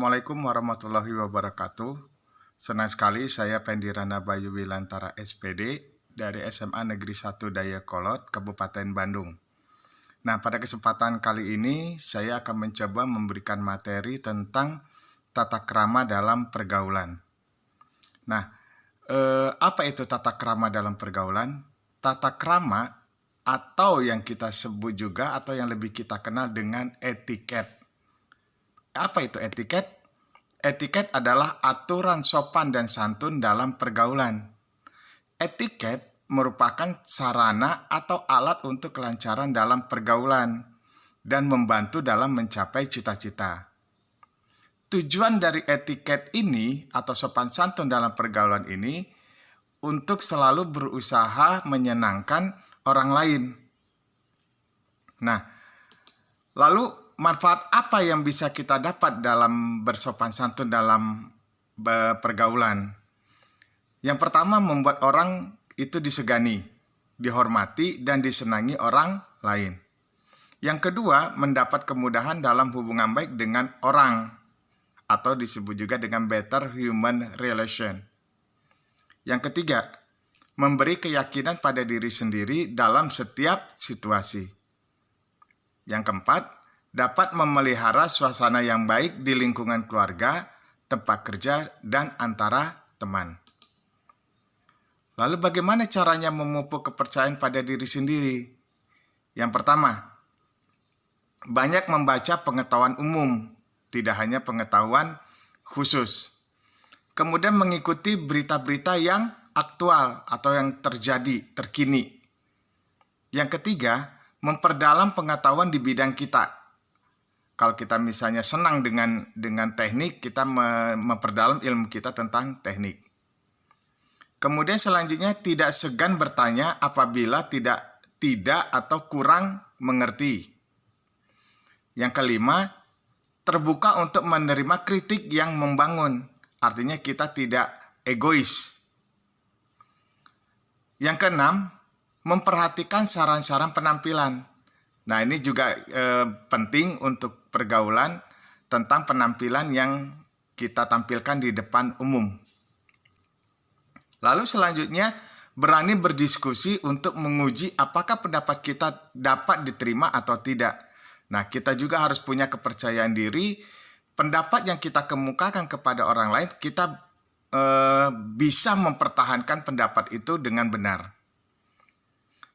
Assalamualaikum warahmatullahi wabarakatuh. Senang sekali saya Pendirana Bayu Wilantara SPD dari SMA Negeri 1 Dayakolot, Kabupaten Bandung. Nah, pada kesempatan kali ini saya akan mencoba memberikan materi tentang tata krama dalam pergaulan. Nah, apa itu tata krama dalam pergaulan? Tata krama atau yang kita sebut juga atau yang lebih kita kenal dengan etiket. Apa itu etiket? Etiket adalah aturan sopan dan santun dalam pergaulan. Etiket merupakan sarana atau alat untuk kelancaran dalam pergaulan dan membantu dalam mencapai cita-cita. Tujuan dari etiket ini atau sopan santun dalam pergaulan ini untuk selalu berusaha menyenangkan orang lain. Nah, lalu manfaat apa yang bisa kita dapat dalam bersopan santun dalam pergaulan? Yang pertama, membuat orang itu disegani, dihormati, dan disenangi orang lain. Yang kedua, mendapat kemudahan dalam hubungan baik dengan orang, atau disebut juga dengan better human relation. Yang ketiga, memberi keyakinan pada diri sendiri dalam setiap situasi. Yang keempat, dapat memelihara suasana yang baik di lingkungan keluarga, tempat kerja, dan antara teman. Lalu bagaimana caranya memupuk kepercayaan pada diri sendiri? Yang pertama, banyak membaca pengetahuan umum, tidak hanya pengetahuan khusus. Kemudian mengikuti berita-berita yang aktual atau yang terjadi, terkini. Yang ketiga, memperdalam pengetahuan di bidang kita. Kalau kita misalnya senang dengan teknik, kita memperdalam ilmu kita tentang teknik. Kemudian selanjutnya tidak segan bertanya apabila tidak atau kurang mengerti. Yang kelima, terbuka untuk menerima kritik yang membangun. Artinya kita tidak egois. Yang keenam, memperhatikan saran-saran penampilan. Nah, ini juga penting untuk pergaulan tentang penampilan yang kita tampilkan di depan umum. Lalu selanjutnya, berani berdiskusi untuk menguji apakah pendapat kita dapat diterima atau tidak. Nah, kita juga harus punya kepercayaan diri. Pendapat yang kita kemukakan kepada orang lain, kita bisa mempertahankan pendapat itu dengan benar.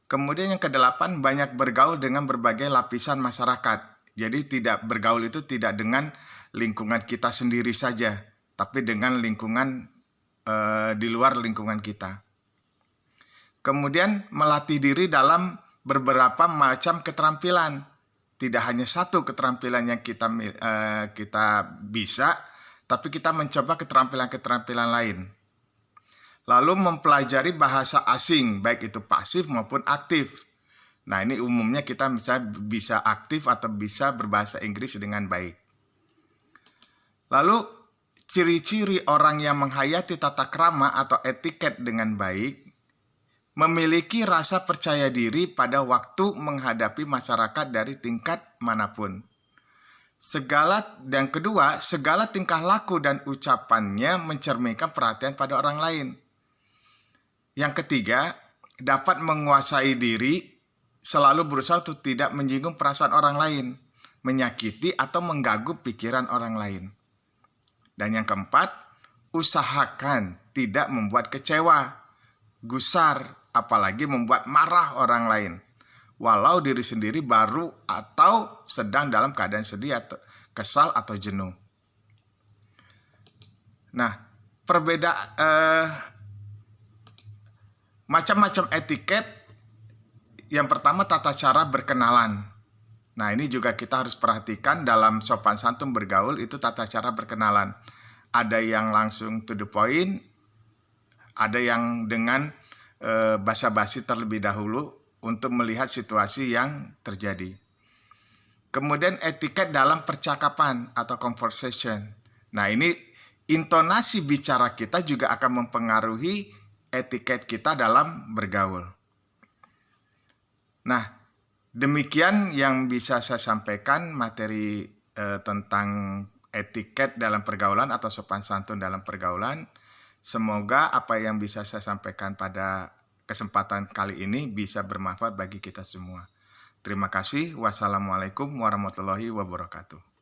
Kemudian yang kedelapan, banyak bergaul dengan berbagai lapisan masyarakat. Jadi tidak bergaul itu tidak dengan lingkungan kita sendiri saja, tapi dengan lingkungan di luar lingkungan kita. Kemudian melatih diri dalam beberapa macam keterampilan. Tidak hanya satu keterampilan yang kita bisa, tapi kita mencoba keterampilan-keterampilan lain. Lalu mempelajari bahasa asing, baik itu pasif maupun aktif. Nah, ini umumnya kita bisa aktif atau bisa berbahasa Inggris dengan baik. Lalu, ciri-ciri orang yang menghayati tata krama atau etiket dengan baik, memiliki rasa percaya diri pada waktu menghadapi masyarakat dari tingkat manapun. Dan kedua, segala tingkah laku dan ucapannya mencerminkan perhatian pada orang lain. Yang ketiga, dapat menguasai diri, selalu berusaha untuk tidak menyinggung perasaan orang lain, menyakiti atau mengganggu pikiran orang lain. Dan yang keempat, usahakan tidak membuat kecewa, gusar, apalagi membuat marah orang lain, walau diri sendiri baru atau sedang dalam keadaan sedih atau kesal atau jenuh. Nah, macam-macam etiket. Yang pertama, tata cara berkenalan. Nah, ini juga kita harus perhatikan dalam sopan santun bergaul, itu tata cara berkenalan. Ada yang langsung to the point, ada yang dengan basa-basi terlebih dahulu untuk melihat situasi yang terjadi. Kemudian etiket dalam percakapan atau conversation. Nah, ini intonasi bicara kita juga akan mempengaruhi etiket kita dalam bergaul. Nah, demikian yang bisa saya sampaikan materi tentang etiket dalam pergaulan atau sopan santun dalam pergaulan. Semoga apa yang bisa saya sampaikan pada kesempatan kali ini bisa bermanfaat bagi kita semua. Terima kasih. Wassalamualaikum warahmatullahi wabarakatuh.